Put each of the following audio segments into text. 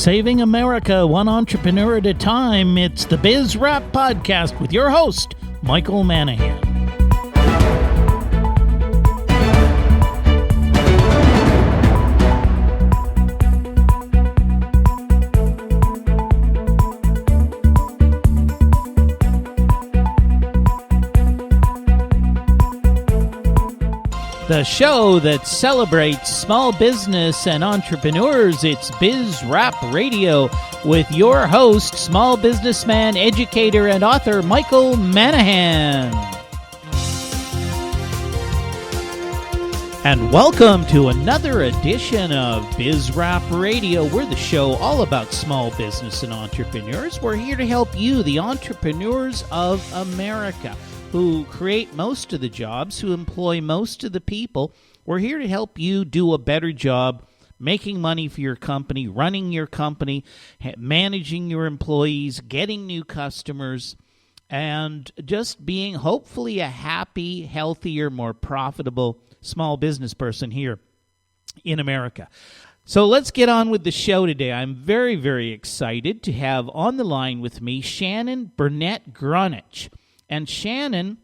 Saving America one entrepreneur at a time, it's the Biz Wrap Podcast with your host, Michael Manahan. The show that celebrates small business and entrepreneurs, it's Biz Wrap Radio with your host, small businessman, educator, and author, Michael Manahan. And welcome to another edition of Biz Wrap Radio. We're the show all about small business and entrepreneurs. We're here to help you, the entrepreneurs of America, who create most of the jobs, who employ most of the people. We're here to help you do a better job making money for your company, running your company, managing your employees, getting new customers, and just being hopefully a happy, healthier, more profitable small business person here in America. So let's get on with the show today. I'm very, very excited to have on the line with me Shannon Burnett Gronich. And Shannon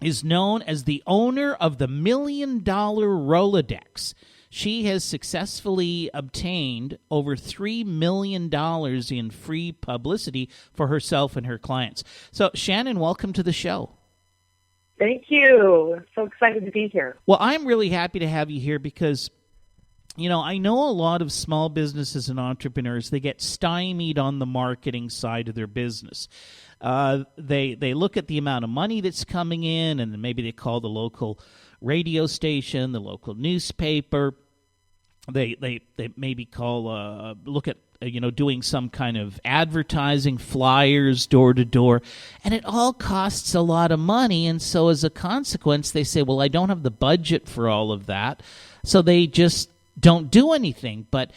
is known as the owner of the $1 Million Rolodex. She has successfully obtained over $3 million in free publicity for herself and her clients. So, Shannon, welcome to the show. Thank you. I'm so excited to be here. Well, I'm really happy to have you here because, you know, I know a lot of small businesses and entrepreneurs, they get stymied on the marketing side of their business. They look at the amount of money that's coming in, and then maybe they call the local radio station, the local newspaper. They maybe call look at doing some kind of advertising, flyers, door to door, and it all costs a lot of money. And so as a consequence, they say, "Well, I don't have the budget for all of that," so they just don't do anything. But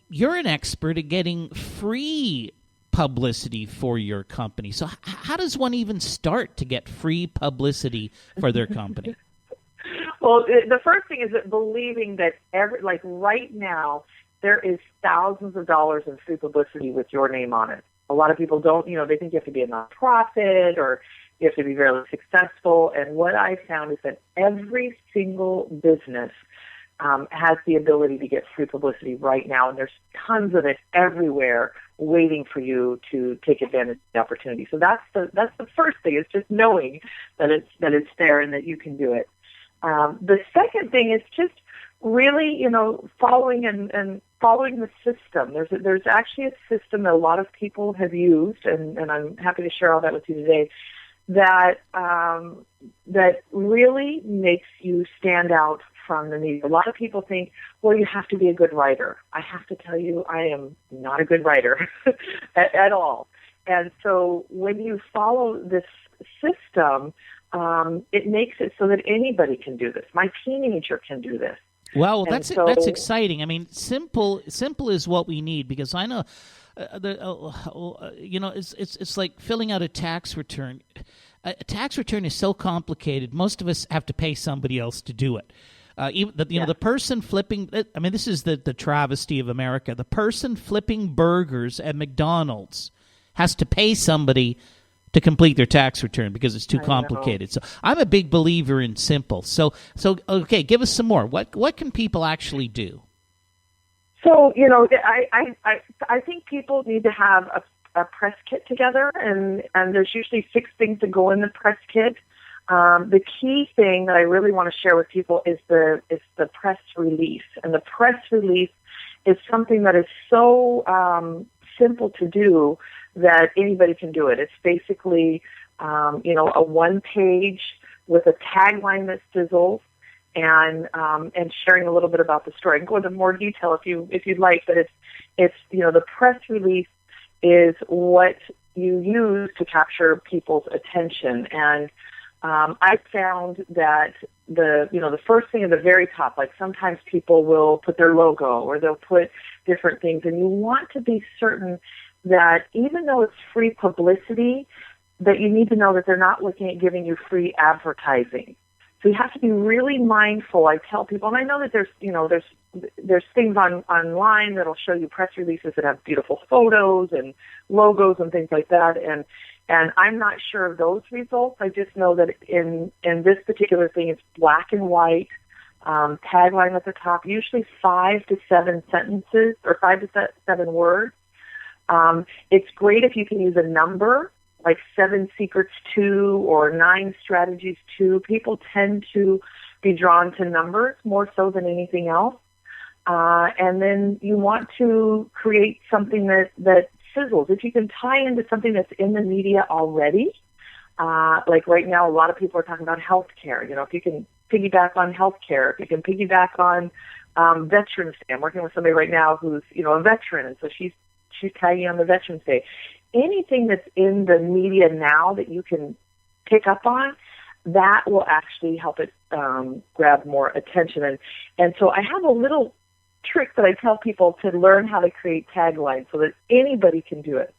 you're an expert at getting free publicity for your company. So how does one even start to get free publicity for their company? Well, the first thing is that believing that right now, there is thousands of dollars in free publicity with your name on it. A lot of people don't, they think you have to be a nonprofit or you have to be very successful. And what I found is that every single business has the ability to get free publicity right now, and there's tons of it everywhere waiting for you to take advantage of the opportunity. So that's the first thing, is just knowing that it's there and that you can do it. The second thing is just really, following and following the system. There's actually a system that a lot of people have used, and I'm happy to share all that with you today, that really makes you stand out from the media. A lot of people think, well, you have to be a good writer. I have to tell you, I am not a good writer at all. And so when you follow this system, it makes it so that anybody can do this. My teenager can do this. Well, that's exciting. I mean, simple is what we need, because I know, it's like filling out a tax return. A tax return is so complicated. Most of us have to pay somebody else to do it. The person flipping, this is the travesty of America. The person flipping burgers at McDonald's has to pay somebody to complete their tax return because it's too complicated. So I'm a big believer in simple. So okay, give us some more. What can people actually do? So, I think people need to have a press kit together, and there's usually 6 things that go in the press kit. The key thing that I really want to share with people is the press release. And the press release is something that is so simple to do that anybody can do it. It's basically, a 1-page with a tagline that sizzles, and sharing a little bit about the story. I can go into more detail if you'd like, but it's the press release is what you use to capture people's attention. And I found that the first thing at the very top, like sometimes people will put their logo or they'll put different things, and you want to be certain that even though it's free publicity, that you need to know that they're not looking at giving you free advertising. So you have to be really mindful. I tell people, and I know that there's things online that'll show you press releases that have beautiful photos and logos and things like that. And I'm not sure of those results. I just know that in this particular thing, it's black and white, tagline at the top, usually 5 to 7 sentences or 5 to 7 words. It's great if you can use a number, like 7 secrets to or 9 strategies to. People tend to be drawn to numbers more so than anything else. And then you want to create something that sizzles. If you can tie into something that's in the media already, like right now, a lot of people are talking about healthcare. If you can piggyback on healthcare, if you can piggyback on Veterans Day. I'm working with somebody right now who's a veteran, and so she's tagging on the Veterans Day. Anything that's in the media now that you can pick up on, that will actually help it grab more attention. And so I have a little trick that I tell people to learn how to create taglines so that anybody can do it.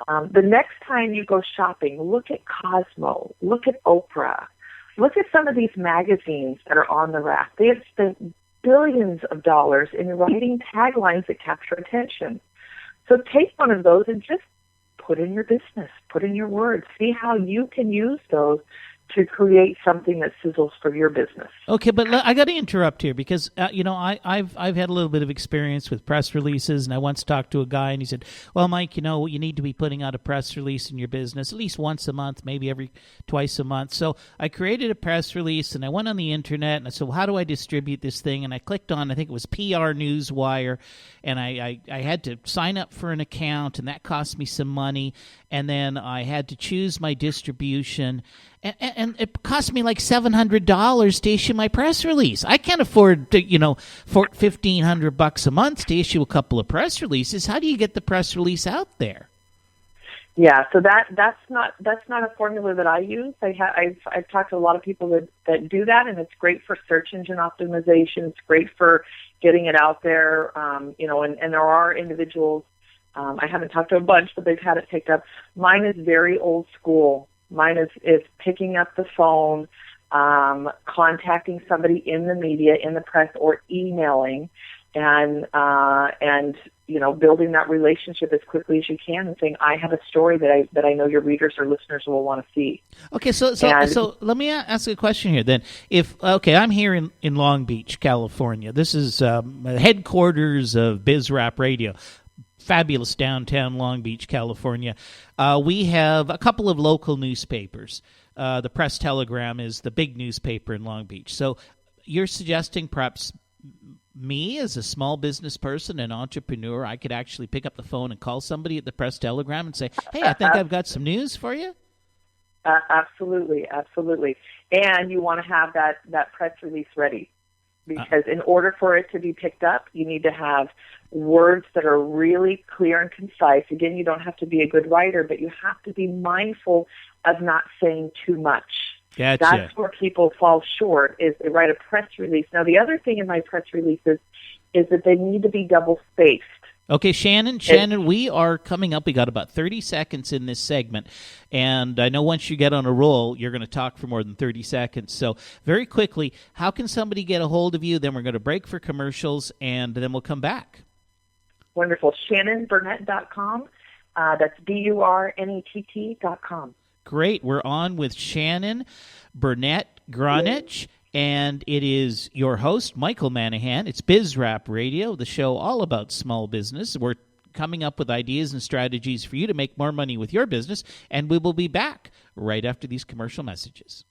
The next time you go shopping, look at Cosmo, look at Oprah, look at some of these magazines that are on the rack. They have spent billions of dollars in writing taglines that capture attention. So take one of those and just put in your business, put in your words, see how you can use those to create something that sizzles for your business. Okay, but I got to interrupt here because I've had a little bit of experience with press releases, and I once talked to a guy, and he said, "Well, Mike, you need to be putting out a press release in your business at least once a month, maybe twice a month." So I created a press release, and I went on the internet, and I said, "Well, how do I distribute this thing?" And I clicked on, I think it was PR Newswire, and I had to sign up for an account, and that cost me some money, and then I had to choose my distribution. And it cost me like $700 to issue my press release. I can't afford to, for $1,500 a month to issue a couple of press releases. How do you get the press release out there? Yeah, so that's not a formula that I use. I've talked to a lot of people that do that, and it's great for search engine optimization. It's great for getting it out there. And there are individuals. I haven't talked to a bunch, but they've had it picked up. Mine is very old school. Mine is picking up the phone, contacting somebody in the media, in the press, or emailing, and building that relationship as quickly as you can, and saying, "I have a story that I know your readers or listeners will want to see." Okay, so let me ask a question here. Then, I'm here in Long Beach, California. This is headquarters of BizRap Radio. Fabulous downtown Long Beach, California. We have a couple of local newspapers. The Press Telegram is the big newspaper in Long Beach. So you're suggesting perhaps me as a small business person, an entrepreneur, I could actually pick up the phone and call somebody at the Press Telegram and say, "Hey, I think I've got some news for you"? Absolutely. And you want to have that press release ready. Because in order for it to be picked up, you need to have words that are really clear and concise. Again, you don't have to be a good writer, but you have to be mindful of not saying too much. Gotcha. That's where people fall short, is they write a press release. Now, the other thing in my press releases is that they need to be double-spaced. Okay, Shannon, we are coming up. We got about 30 seconds in this segment, and I know once you get on a roll, you're going to talk for more than 30 seconds. So very quickly, how can somebody get a hold of you? Then we're going to break for commercials, and then we'll come back. Wonderful. ShannonBurnett.com. That's BURNETT.com. Great. We're on with Shannon Burnett Gronich. And it is your host, Michael Manahan. It's BizRap Radio, the show all about small business. We're coming up with ideas and strategies for you to make more money with your business, and we will be back right after these commercial messages.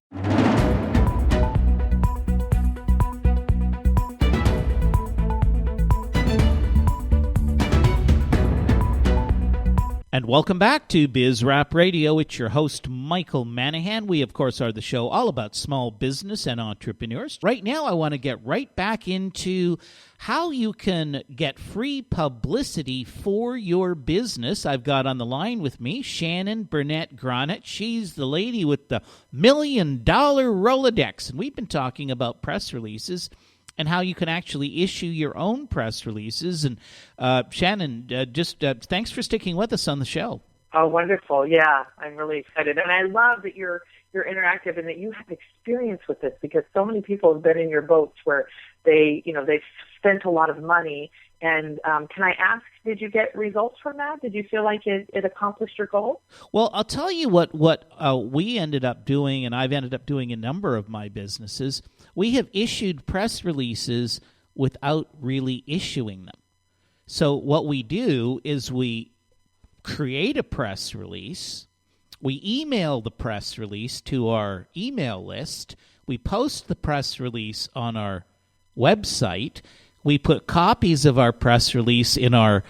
And welcome back to BizRap Radio. It's your host, Michael Manahan. We, of course, are the show all about small business and entrepreneurs. Right now, I want to get right back into how you can get free publicity for your business. I've got on the line with me Shannon Burnett Gronich. She's the lady with the $1 million Rolodex. And we've been talking about press releases and how you can actually issue your own press releases. And Shannon, thanks for sticking with us on the show. Oh, wonderful. Yeah, I'm really excited. And I love that you're you're interactive and that you have experience with this, because so many people have been in your boats where they've spent a lot of money. And can I ask, did you get results from that? Did you feel like it accomplished your goal? Well, I'll tell you what we ended up doing, and I've ended up doing in a number of my businesses. We have issued press releases without really issuing them. So what we do is we create a press release, we email the press release to our email list, we post the press release on our website, we put copies of our press release in our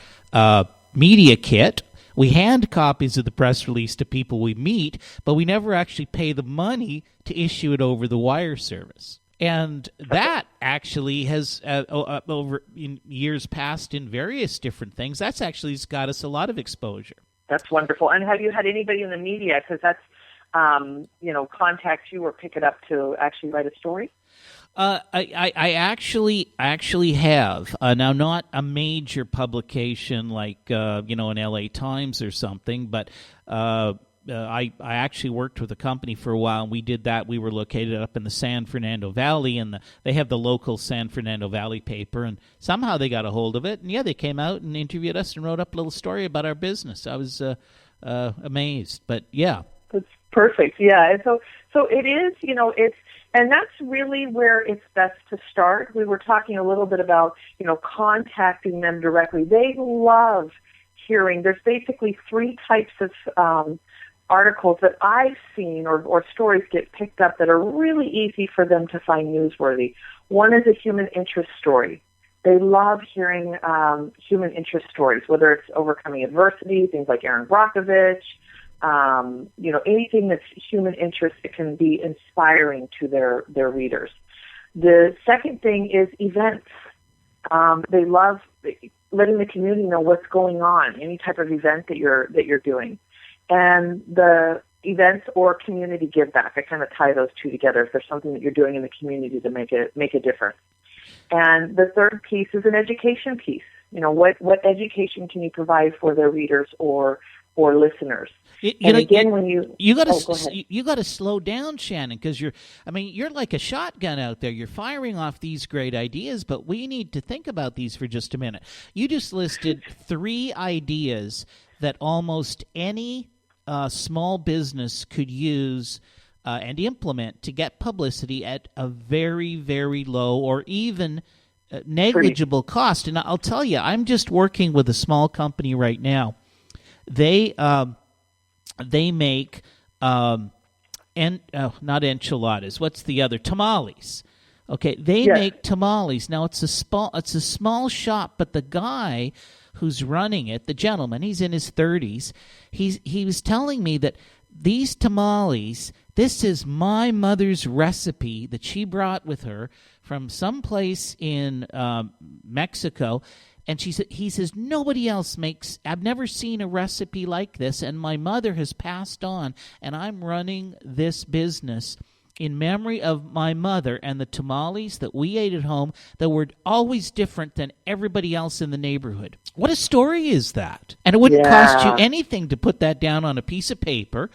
media kit, we hand copies of the press release to people we meet, but we never actually pay the money to issue it over the wire service. And that actually has, over in years past in various different things, that's actually got us a lot of exposure. That's wonderful. And have you had anybody in the media, because that's, contact you or pick it up to actually write a story? I actually have. Now, not a major publication like, an LA Times or something, but I actually worked with a company for a while, and we did that. We were located up in the San Fernando Valley, and they have the local San Fernando Valley paper, and somehow they got a hold of it, and they came out and interviewed us and wrote up a little story about our business. I was amazed, but yeah. That's perfect, yeah. And so it is, and that's really where it's best to start. We were talking a little bit about, contacting them directly. They love hearing. There's basically three types of articles that I've seen or stories get picked up that are really easy for them to find newsworthy. One is a human interest story. They love hearing human interest stories, whether it's overcoming adversity, things like Aaron Brockovich, anything that's human interest that can be inspiring to their readers. The second thing is events. They love letting the community know what's going on, any type of event that you're doing. And the events or community give back. I kind of tie those two together. If there's something that you're doing in the community to make a difference. And the third piece is an education piece. What education can you provide for their readers or listeners? When you got to slow down, Shannon, because you're like a shotgun out there. You're firing off these great ideas, but we need to think about these for just a minute. You just listed 3 ideas that almost any small business could use and implement to get publicity at a very, very low or even negligible cost. And I'll tell you, I'm just working with a small company right now. They make not enchiladas. What's the other? Tamales. Okay, they make tamales. Now it's a small shop, but the guy who's running it, the gentleman, he's in his 30s. He was telling me that these tamales, this is my mother's recipe that she brought with her from someplace in Mexico. And he says, nobody else makes, I've never seen a recipe like this, and my mother has passed on, and I'm running this business in memory of my mother and the tamales that we ate at home that were always different than everybody else in the neighborhood. What a story is that? And it wouldn't cost you anything to put that down on a piece of paper,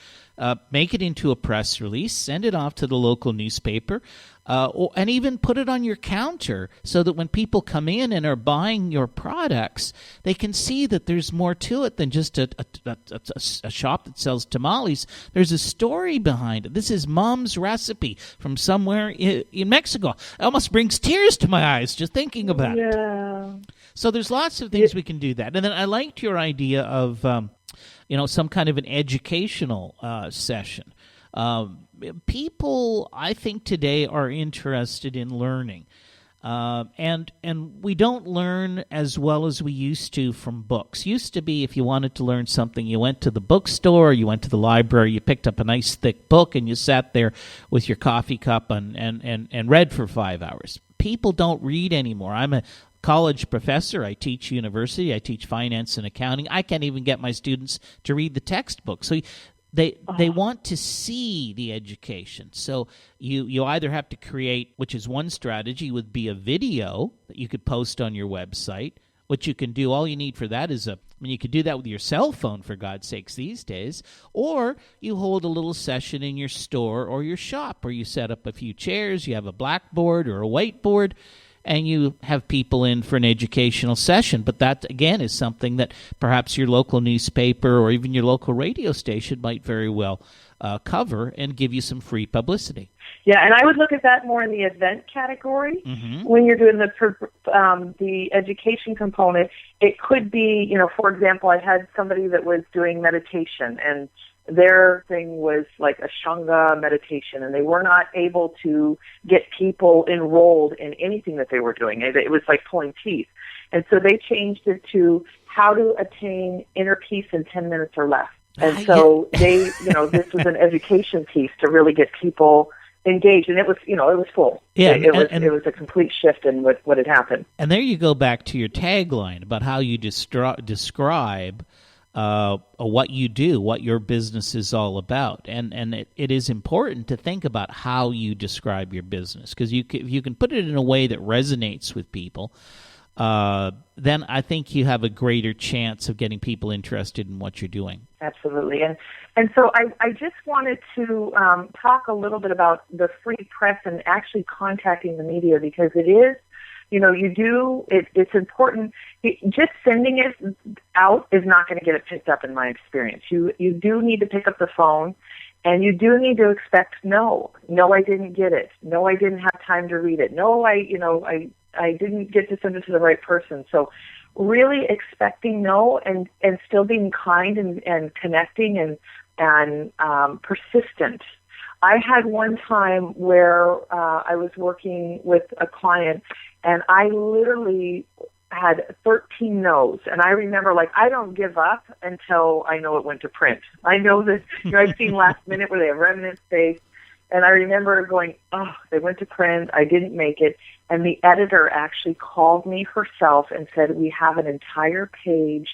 make it into a press release, send it off to the local newspaper, and even put it on your counter so that when people come in and are buying your products, they can see that there's more to it than just a shop that sells tamales. There's a story behind it. This is Mom's recipe from somewhere in Mexico. It almost brings tears to my eyes just thinking about it. So there's lots of things we can do that. And then I liked your idea of some kind of an educational session. People, I think, today are interested in learning. And we don't learn as well as we used to from books. Used to be if you wanted to learn something, you went to the bookstore, you went to the library, you picked up a nice thick book, and you sat there with your coffee cup and read for 5 hours. People don't read anymore. I'm a college professor. I teach university. I teach finance and accounting. I can't even get my students to read the textbook. So they want to see the education. So you either have to create, which is one strategy, would be a video that you could post on your website, what you can do, all you need for that is you could do that with your cell phone, for God's sakes, these days, or you hold a little session in your store or your shop where you set up a few chairs, you have a blackboard or a whiteboard, and you have people in for an educational session. But that, again, is something that perhaps your local newspaper or even your local radio station might very well cover and give you some free publicity. Yeah, and I would look at that more in the event category. When you're doing the education component. It could be, for example, I had somebody that was doing meditation, and their thing was like a Shanga meditation, and they were not able to get people enrolled in anything that they were doing. It was like pulling teeth. And so they changed it to how to attain inner peace in 10 minutes or less. And so they, this was an education piece to really get people engaged, and it was, it was full. Yeah, it was a complete shift in what had happened. And there you go back to your tagline about how you describe what you do, what your business is all about, and it is important to think about how you describe your business, because if you can put it in a way that resonates with people, then I think you have a greater chance of getting people interested in what you're doing. Absolutely. And so I just wanted to talk a little bit about the free press and actually contacting the media, because it is, it's important. Just sending it out is not going to get it picked up in my experience. You do need to pick up the phone, and you do need to expect no, I didn't get it. No, I didn't have time to read it. No, I didn't get to send it to the right person. So really expecting no, and still being kind and connecting and persistent. I had one time where I was working with a client, and I literally had 13 no's. And I remember, I don't give up until I know it went to print. I know that, I've seen last minute where they have remnant space. And I remember going, they went to print, I didn't make it. And the editor actually called me herself and said, we have an entire page.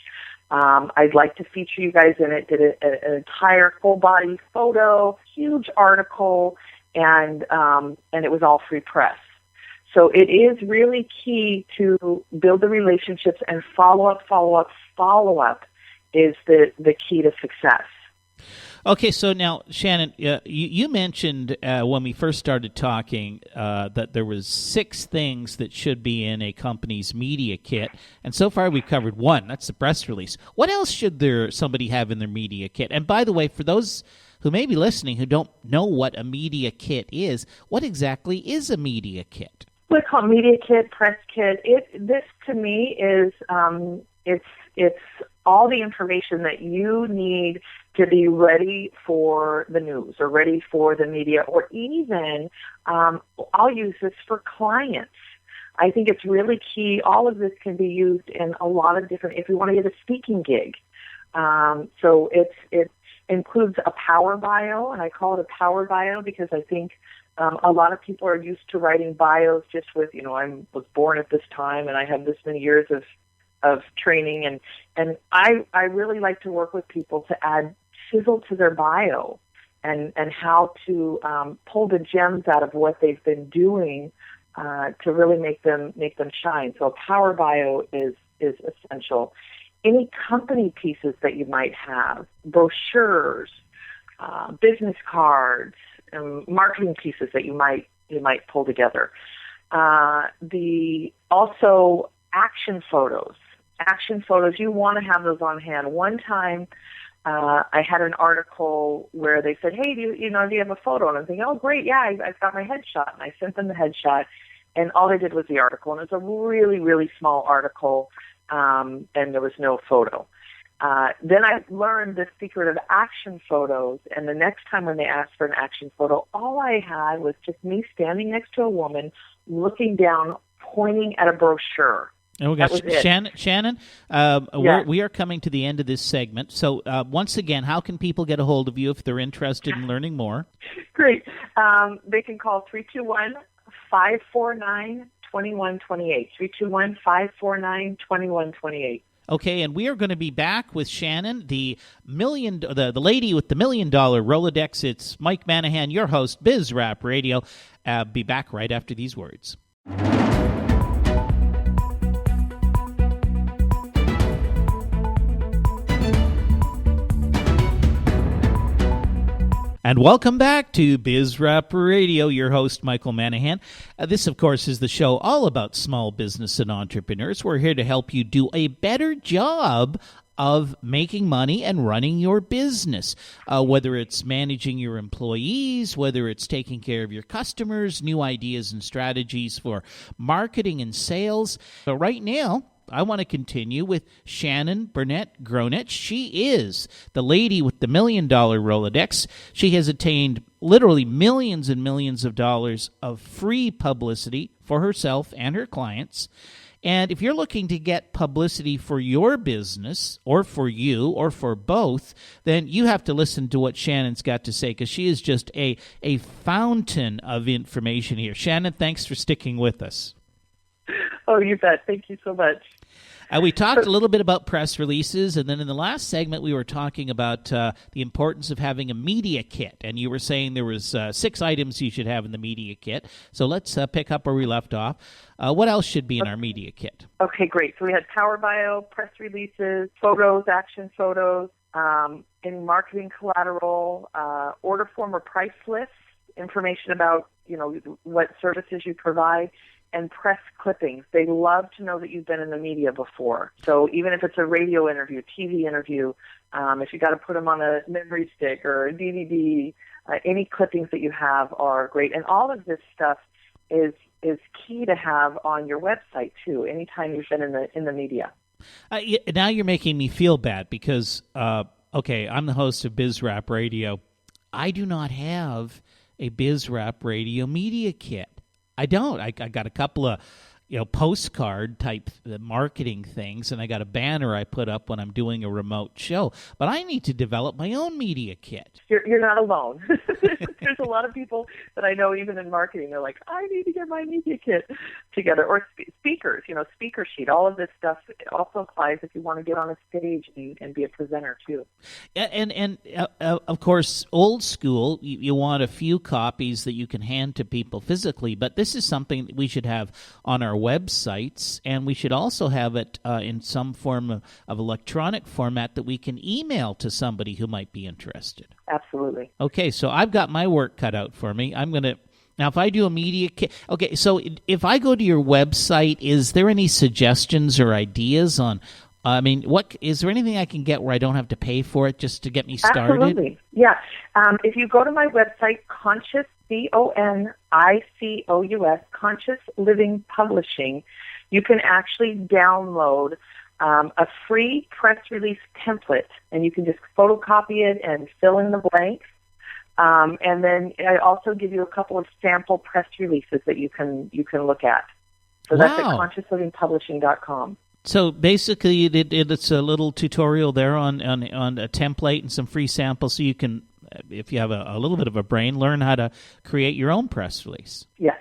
I'd like to feature you guys in it. Did an entire full-body photo, huge article, and it was all free press. So it is really key to build the relationships, and follow up is the key to success. Okay, so now, Shannon, you mentioned when we first started talking that there was 6 things that should be in a company's media kit, and so far we've covered 1. That's the press release. What else should somebody have in their media kit? And by the way, for those who may be listening who don't know what a media kit is, what exactly is a media kit? We call it media kit, press kit. This to me is it's all the information that you need to be ready for the news or ready for the media, or even I'll use this for clients. I think it's really key. All of this can be used in a lot of different, if you want to get a speaking gig. So it includes a power bio, and I call it a power bio because I think a lot of people are used to writing bios just with, I was born at this time and I have this many years of training, and I really like to work with people to add sizzle to their bio and how to pull the gems out of what they've been doing to really make them shine. So a power bio is essential. Any company pieces that you might have, brochures, business cards, marketing pieces that you might pull together. Also action photos. Action photos, you want to have those on hand. One time, I had an article where they said, "Hey, do you have a photo?" And I'm thinking, "Oh, great, yeah, I've got my headshot." And I sent them the headshot, and all they did was the article, and it was a really, really small article, and there was no photo. Then I learned the secret of action photos, and the next time when they asked for an action photo, all I had was just me standing next to a woman, looking down, pointing at a brochure. And we got Shannon. We are coming to the end of this segment. So once again, how can people get a hold of you if they're interested in learning more? Great. They can call 321-549-2128. 321-549-2128. Okay, and we are going to be back with Shannon, the lady with the $1 million Rolodex. It's Mike Manahan, your host, Biz Rap Radio. Be back right after these words. And welcome back to Biz Rap Radio, your host, Michael Manahan. This, of course, is the show all about small business and entrepreneurs. We're here to help you do a better job of making money and running your business, whether it's managing your employees, whether it's taking care of your customers, new ideas and strategies for marketing and sales. But right now, I want to continue with Shannon Burnett Gronich. She is the lady with the $1 million Rolodex. She has attained literally millions and millions of dollars of free publicity for herself and her clients. And if you're looking to get publicity for your business or for you or for both, then you have to listen to what Shannon's got to say, because she is just a fountain of information here. Shannon, thanks for sticking with us. Oh, you bet. Thank you so much. We talked a little bit about press releases, and then in the last segment we were talking about the importance of having a media kit, and you were saying there was 6 items you should have in the media kit. So let's pick up where we left off. What else should be in our media kit? Okay, great. So we had Power Bio, press releases, photos, action photos, any marketing collateral, order form or price lists, information about what services you provide, and press clippings. They love to know that you've been in the media before. So even if it's a radio interview, TV interview, if you got to put them on a memory stick or a DVD, any clippings that you have are great. And all of this stuff is key to have on your website too. Anytime you've been in the media. Now you're making me feel bad because okay, I'm the host of Biz Rap Radio. I do not have a Biz Rap Radio media kit. I don't. I got a couple of, postcard type marketing things, and I got a banner I put up when I'm doing a remote show. But I need to develop my own media kit. You're not alone. There's a lot of people that I know, even in marketing, they're like, I need to get my media kit together. Or speakers, speaker sheet. All of this stuff also applies if you want to get on a stage and be a presenter too. And of course, old school, you want a few copies that you can hand to people physically, but this is something that we should have on our websites, and we should also have it in some form of electronic format that we can email to somebody who might be interested. Absolutely. Okay, so I've got my work cut out for me. I'm going to... Now, if I do a media kit... Okay, so if I go to your website, is there any suggestions or ideas on... what is there anything I can get where I don't have to pay for it just to get me started? Absolutely. Yeah. If you go to my website, Conscious, CONICOUS, Conscious Living Publishing, you can actually download a free press release template, and you can just photocopy it and fill in the blanks. And then I also give you a couple of sample press releases that you can look at. So that's at consciouslivingpublishing.com. So basically, it's a little tutorial there on a template and some free samples, so you can, if you have a little bit of a brain, learn how to create your own press release. Yes.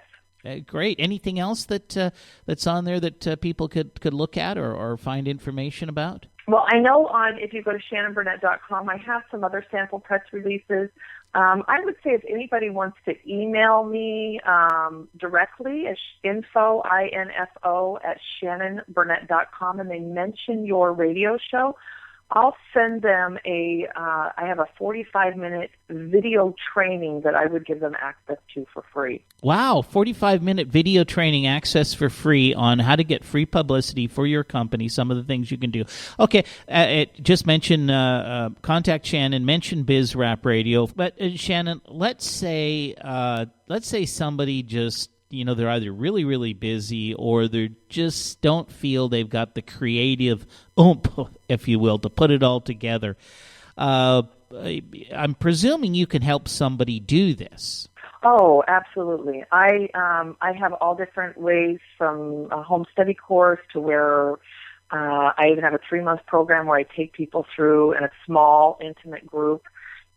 Great. Anything else that's on there that people could look at or find information about? Well, I know if you go to shannonburnett.com, I have some other sample press releases. I would say if anybody wants to email me directly, it's info, I-N-F-O, at shannonburnett.com, and they mention your radio show, I'll send them I have a 45-minute video training that I would give them access to for free. Wow, 45-minute video training access for free on how to get free publicity for your company, some of the things you can do. Okay, just mention, contact Shannon, mention Biz Rap Radio. But Shannon, let's say somebody just, they're either really, really busy or they just don't feel they've got the creative oomph, if you will, to put it all together. I'm presuming you can help somebody do this. Oh, absolutely. I have all different ways, from a home study course to where I even have a 3-month program where I take people through in a small, intimate group,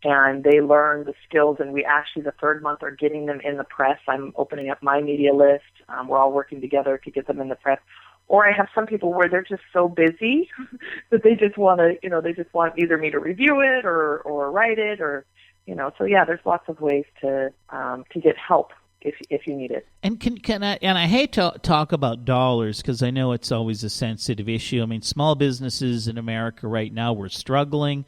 and they learn the skills, and we actually, the 3rd month, are getting them in the press. I'm opening up my media list. We're all working together to get them in the press. Or I have some people where they're just so busy that they just want to, they just want either me to review it or write it, or, so yeah, there's lots of ways to get help if you need it. And can I? And I hate to talk about dollars because I know it's always a sensitive issue. I mean, small businesses in America right now, we're struggling.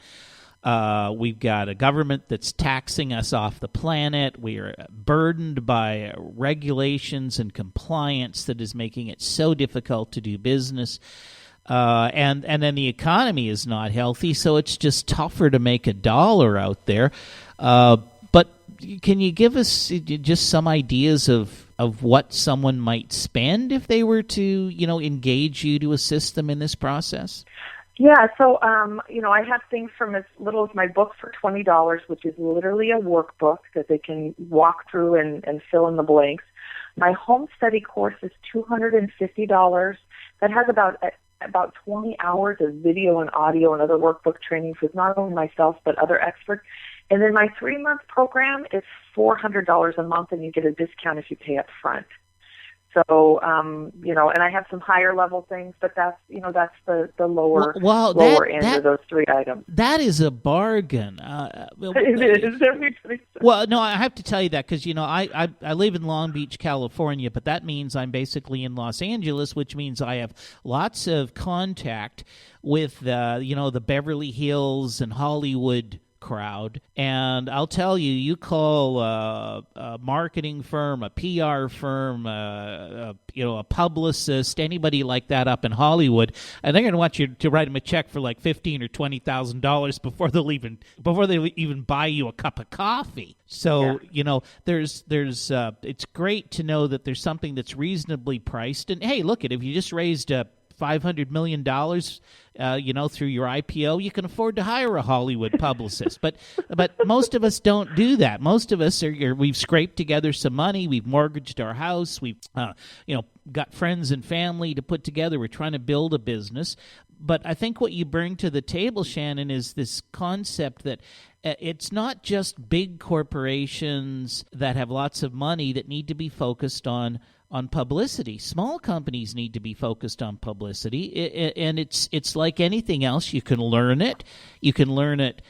We've got a government that's taxing us off the planet. We are burdened by regulations and compliance that is making it so difficult to do business. And then the economy is not healthy, so it's just tougher to make a dollar out there. But can you give us just some ideas of what someone might spend if they were to, engage you to assist them in this process? Yeah, so, I have things from as little as my book for $20, which is literally a workbook that they can walk through and fill in the blanks. My home study course is $250. That has about 20 hours of video and audio and other workbook trainings with not only myself but other experts. And then my 3-month program is $400 a month, and you get a discount if you pay up front. So, and I have some higher level things, but that's the lower end of those 3 items. That is a bargain. It is. Well, no, I have to tell you that because, I live in Long Beach, California, but that means I'm basically in Los Angeles, which means I have lots of contact with, the Beverly Hills and Hollywood crowd. And I'll tell you, you call a marketing firm, a PR firm, a publicist, anybody like that up in Hollywood, and they're going to want you to write them a check for like $15,000 or $20,000 before they even buy you a cup of coffee. So there's it's great to know that there's something that's reasonably priced. And hey, look, if you just raised $500 million, through your IPO, you can afford to hire a Hollywood publicist. But most of us don't do that. Most of us we've scraped together some money. We've mortgaged our house. We've got friends and family to put together. We're trying to build a business. But I think what you bring to the table, Shannon, is this concept that it's not just big corporations that have lots of money that need to be focused on publicity. Small companies need to be focused on publicity, and it's like anything else. You can learn it. You can learn it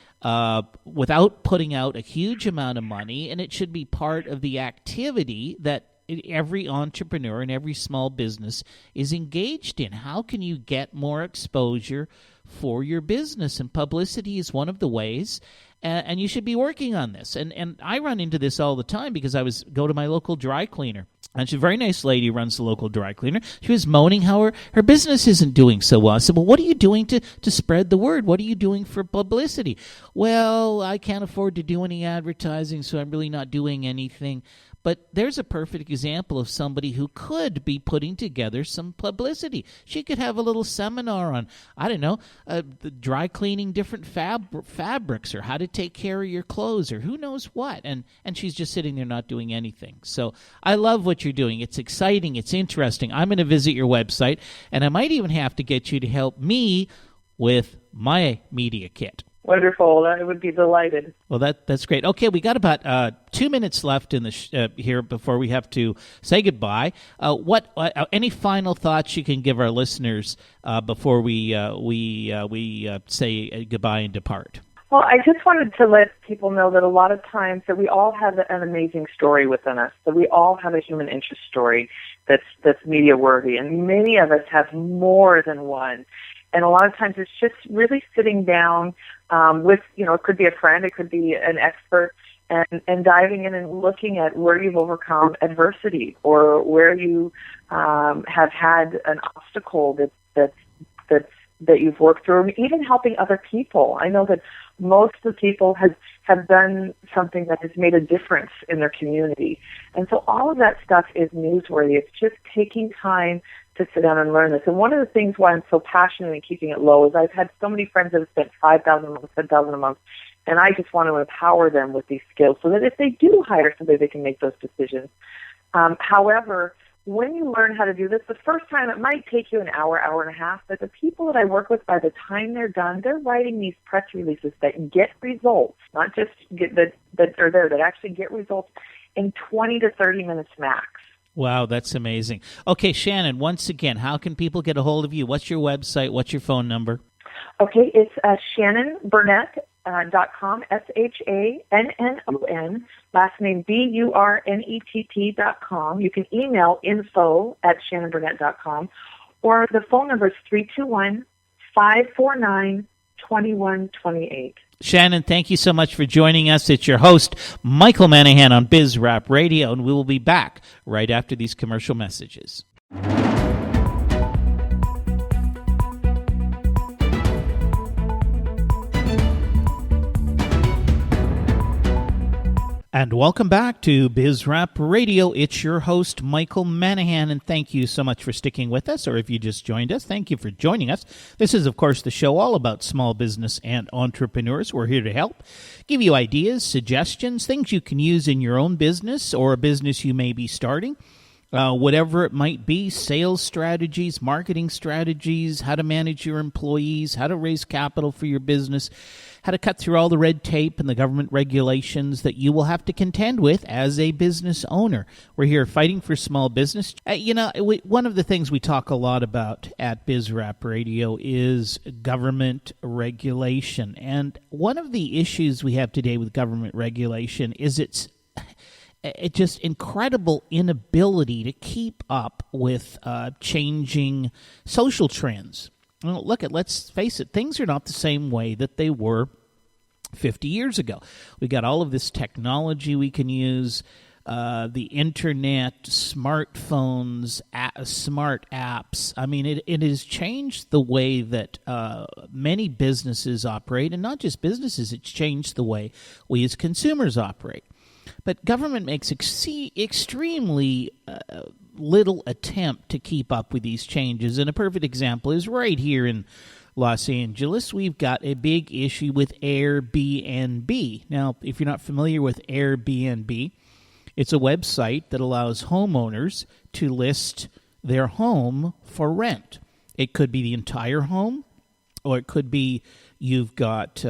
without putting out a huge amount of money, and it should be part of the activity that every entrepreneur and every small business is engaged in. How can you get more exposure for your business? And publicity is one of the ways. And you should be working on this. And I run into this all the time because I go to my local dry cleaner. And she's a very nice lady who runs the local dry cleaner. She was moaning how her business isn't doing so well. I said, well, what are you doing to spread the word? What are you doing for publicity? Well, I can't afford to do any advertising, so I'm really not doing anything. But there's a perfect example of somebody who could be putting together some publicity. She could have a little seminar on, I don't know, the dry cleaning different fabrics or how to take care of your clothes or who knows what. And she's just sitting there not doing anything. So I love what you're doing. It's exciting. It's interesting. I'm going to visit your website, and I might even have to get you to help me with my media kit. Wonderful. I would be delighted. Well, that's great. Okay, we got about 2 minutes left in the here before we have to say goodbye. Any final thoughts you can give our listeners before we say goodbye and depart? Well, I just wanted to let people know that a lot of times that we all have an amazing story within us, that we all have a human interest story that's media worthy, and many of us have more than one. And a lot of times it's just really sitting down with, it could be a friend, it could be an expert, and diving in and looking at where you've overcome adversity or where you have had an obstacle that you've worked through, and even helping other people. I know that most of the people have done something that has made a difference in their community. And so all of that stuff is newsworthy. It's just taking time to sit down and learn this. And one of the things why I'm so passionate in keeping it low is I've had so many friends that have spent $5,000 a month, $10,000 a month, and I just want to empower them with these skills so that if they do hire somebody, they can make those decisions. However, when you learn how to do this, the first time it might take you an hour, hour and a half, but the people that I work with, by the time they're done, they're writing these press releases that get results, not just that actually get results in 20 to 30 minutes max. Wow, that's amazing. Okay, Shannon, once again, how can people get a hold of you? What's your website? What's your phone number? Okay, it's ShannonBurnett.com, SHANNON, last name BURNETT.com. You can email info@ShannonBurnett.com, or the phone number is 321-549-3686. 2128. Shannon, thank you so much for joining us. It's your host, Michael Manahan on BizRap Radio, and we will be back right after these commercial messages. And welcome back to BizRap Radio. It's your host, Michael Manahan, and thank you so much for sticking with us, or if you just joined us, thank you for joining us. This is, of course, the show all about small business and entrepreneurs. We're here to help, give you ideas, suggestions, things you can use in your own business or a business you may be starting. Whatever it might be, sales strategies, marketing strategies, how to manage your employees, how to raise capital for your business, how to cut through all the red tape and the government regulations that you will have to contend with as a business owner. We're here fighting for small business. One of the things we talk a lot about at BizRap Radio is government regulation. And one of the issues we have today with government regulation is it's just incredible inability to keep up with changing social trends. Well, let's face it, things are not the same way that they were 50 years ago. We got all of this technology we can use, the internet, smartphones, smart apps. I mean, it has changed the way that many businesses operate, and not just businesses, it's changed the way we as consumers operate. But government makes extremely little attempt to keep up with these changes. And a perfect example is right here in Los Angeles. We've got a big issue with Airbnb. Now, if you're not familiar with Airbnb, it's a website that allows homeowners to list their home for rent. It could be the entire home, or it could be you've got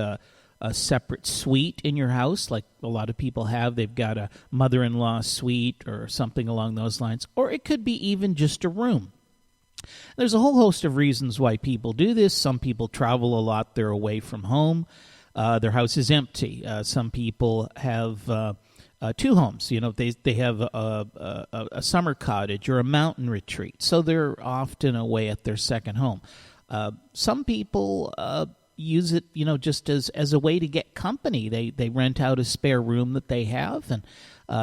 a separate suite in your house, like a lot of people have. They've got a mother-in-law suite or something along those lines. Or it could be even just a room. There's a whole host of reasons why people do this. Some people travel a lot. They're away from home. Their house is empty. Some people have two homes. You know, they have a summer cottage or a mountain retreat. So they're often away at their second home. Some people use it, just as a way to get company. They rent out a spare room that they have, and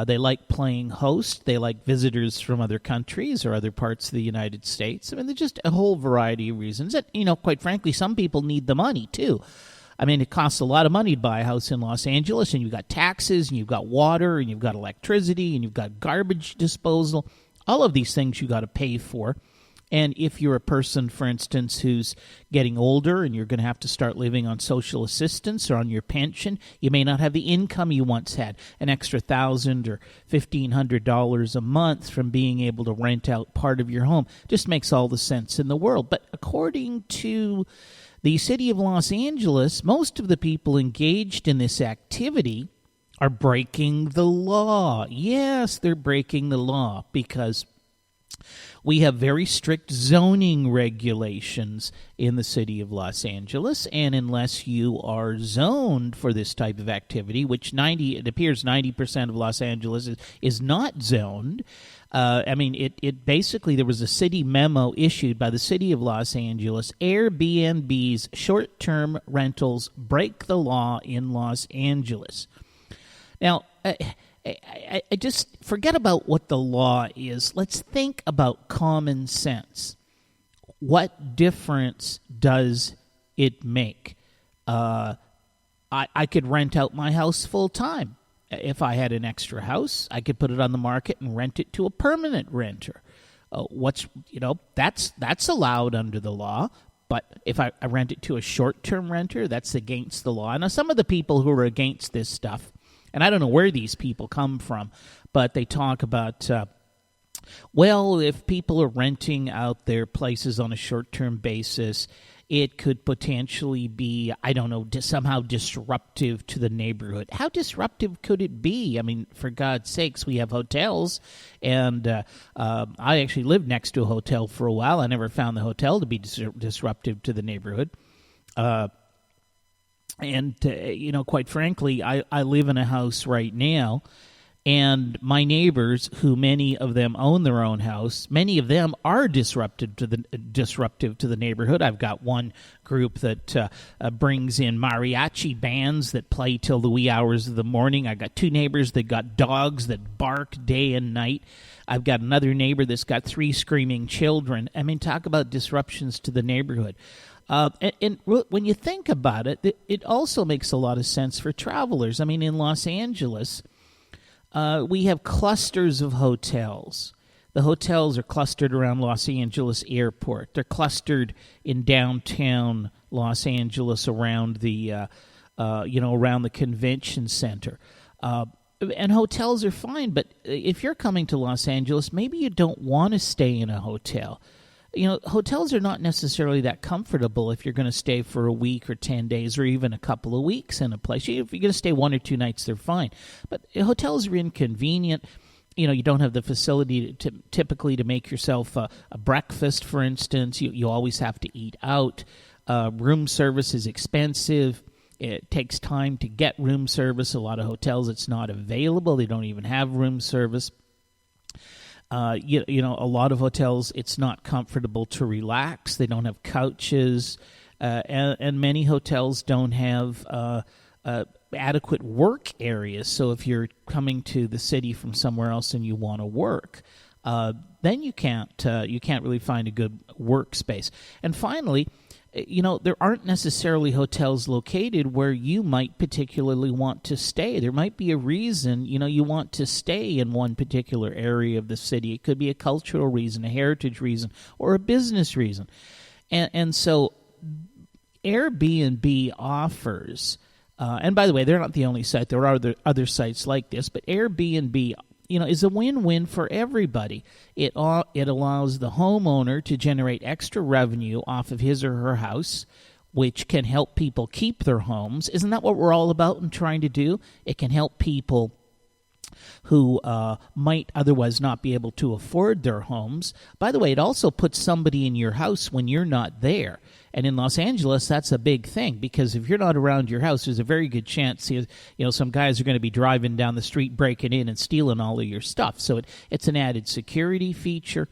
they like playing host. They like visitors from other countries or other parts of the United States. I mean, there's just a whole variety of reasons that, quite frankly, some people need the money, too. I mean, it costs a lot of money to buy a house in Los Angeles, and you've got taxes, and you've got water, and you've got electricity, and you've got garbage disposal. All of these things you got to pay for. And if you're a person, for instance, who's getting older and you're going to have to start living on social assistance or on your pension, you may not have the income you once had, an extra $1,000 or $1,500 a month from being able to rent out part of your home. Just makes all the sense in the world. But according to the city of Los Angeles, most of the people engaged in this activity are breaking the law. Yes, they're breaking the law because we have very strict zoning regulations in the city of Los Angeles, and unless you are zoned for this type of activity, which it appears 90% of Los Angeles is not zoned. It basically, there was a city memo issued by the city of Los Angeles. Airbnb's short-term rentals break the law in Los Angeles. Now, I just forget about what the law is. Let's think about common sense. What difference does it make? I could rent out my house full time. If I had an extra house, I could put it on the market and rent it to a permanent renter. That's allowed under the law. But if I rent it to a short-term renter, that's against the law. Now, some of the people who are against this stuff, and I don't know where these people come from, but they talk about, if people are renting out their places on a short-term basis, it could potentially be, somehow disruptive to the neighborhood. How disruptive could it be? I mean, for God's sakes, we have hotels, and I actually lived next to a hotel for a while. I never found the hotel to be disruptive to the neighborhood. Quite frankly, I live in a house right now, And my neighbors, who many of them own their own house, many of them are disruptive to the neighborhood. I've got one group that brings in mariachi bands that play till the wee hours of the morning. I've got two neighbors that got dogs that bark day and night. I've got another neighbor that's got 3 screaming children. I mean, talk about disruptions to the neighborhood. And when you think about it, it also makes a lot of sense for travelers. I mean, in Los Angeles, we have clusters of hotels. The hotels are clustered around Los Angeles Airport. They're clustered in downtown Los Angeles around the, around the convention center. And hotels are fine, but if you're coming to Los Angeles, maybe you don't want to stay in a hotel. You know, hotels are not necessarily that comfortable if you're going to stay for a week or 10 days or even a couple of weeks in a place. If you're going to stay 1 or 2 nights, they're fine. But hotels are inconvenient. You know, you don't have the facility typically to make yourself a breakfast, for instance. You always have to eat out. Room service is expensive. It takes time to get room service. A lot of hotels, it's not available. They don't even have room service. A lot of hotels, it's not comfortable to relax. They don't have couches, and many hotels don't have adequate work areas. So if you're coming to the city from somewhere else and you want to work, then you can't really find a good workspace. And finally, there aren't necessarily hotels located where you might particularly want to stay. There might be a reason, you want to stay in one particular area of the city. It could be a cultural reason, a heritage reason, or a business reason. And so Airbnb offers, and by the way, they're not the only site. There are other sites like this, but Airbnb is a win-win for everybody. It allows the homeowner to generate extra revenue off of his or her house, which can help people keep their homes. Isn't that what we're all about and trying to do? It can help people who might otherwise not be able to afford their homes. By the way, it also puts somebody in your house when you're not there. And in Los Angeles, that's a big thing, because if you're not around your house, there's a very good chance some guys are going to be driving down the street, breaking in and stealing all of your stuff. So it's an added security feature.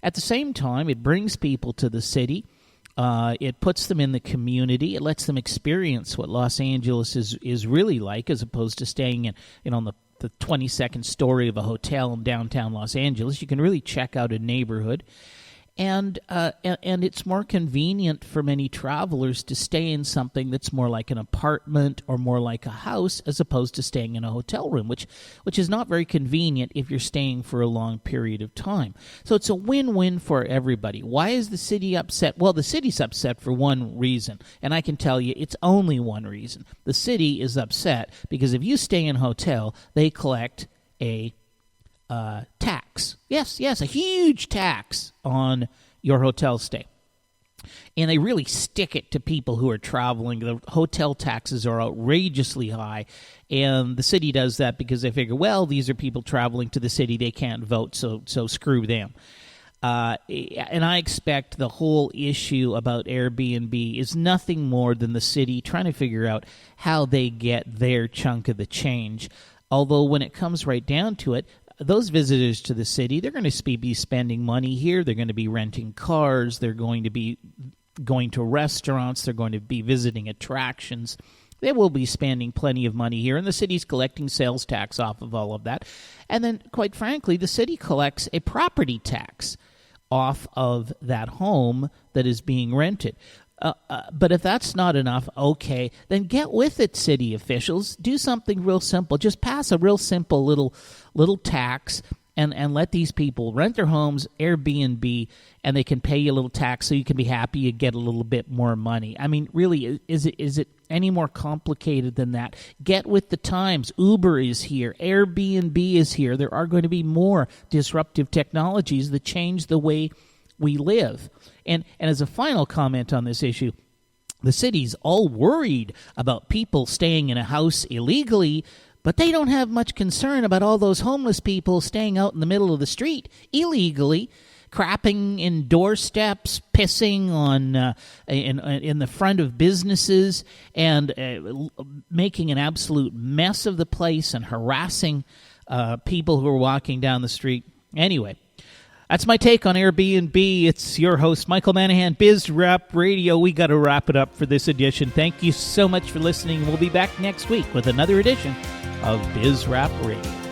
At the same time, it brings people to the city. It puts them in the community. It lets them experience what Los Angeles is really like, as opposed to staying on the 22nd story of a hotel in downtown Los Angeles. You can really check out a neighborhood. And it's more convenient for many travelers to stay in something that's more like an apartment or more like a house, as opposed to staying in a hotel room, which is not very convenient if you're staying for a long period of time. So it's a win-win for everybody. Why is the city upset? Well, the city's upset for one reason, and I can tell you it's only one reason. The city is upset because if you stay in a hotel, they collect a tax. Yes, a huge tax on your hotel stay. And they really stick it to people who are traveling. The hotel taxes are outrageously high, and the city does that because they figure, well, these are people traveling to the city. They can't vote, so screw them. And I expect the whole issue about Airbnb is nothing more than the city trying to figure out how they get their chunk of the change. Although when it comes right down to it, those visitors to the city, they're going to be spending money here. They're going to be renting cars. They're going to be going to restaurants. They're going to be visiting attractions. They will be spending plenty of money here, and the city's collecting sales tax off of all of that. And then, quite frankly, the city collects a property tax off of that home that is being rented. But if that's not enough, okay, then get with it, city officials. Do something real simple. Just pass a real simple little tax and let these people rent their homes, Airbnb, and they can pay you a little tax so you can be happy you get a little bit more money. I mean, really, is it any more complicated than that? Get with the times. Uber is here. Airbnb is here. There are going to be more disruptive technologies that change the way we live. And as a final comment on this issue, the city's all worried about people staying in a house illegally, but they don't have much concern about all those homeless people staying out in the middle of the street illegally, crapping in doorsteps, pissing on in the front of businesses, and making an absolute mess of the place and harassing people who are walking down the street. Anyway, that's my take on Airbnb. It's your host, Michael Manahan, Biz Rap Radio. We got to wrap it up for this edition. Thank you so much for listening. We'll be back next week with another edition of Biz Rap Radio.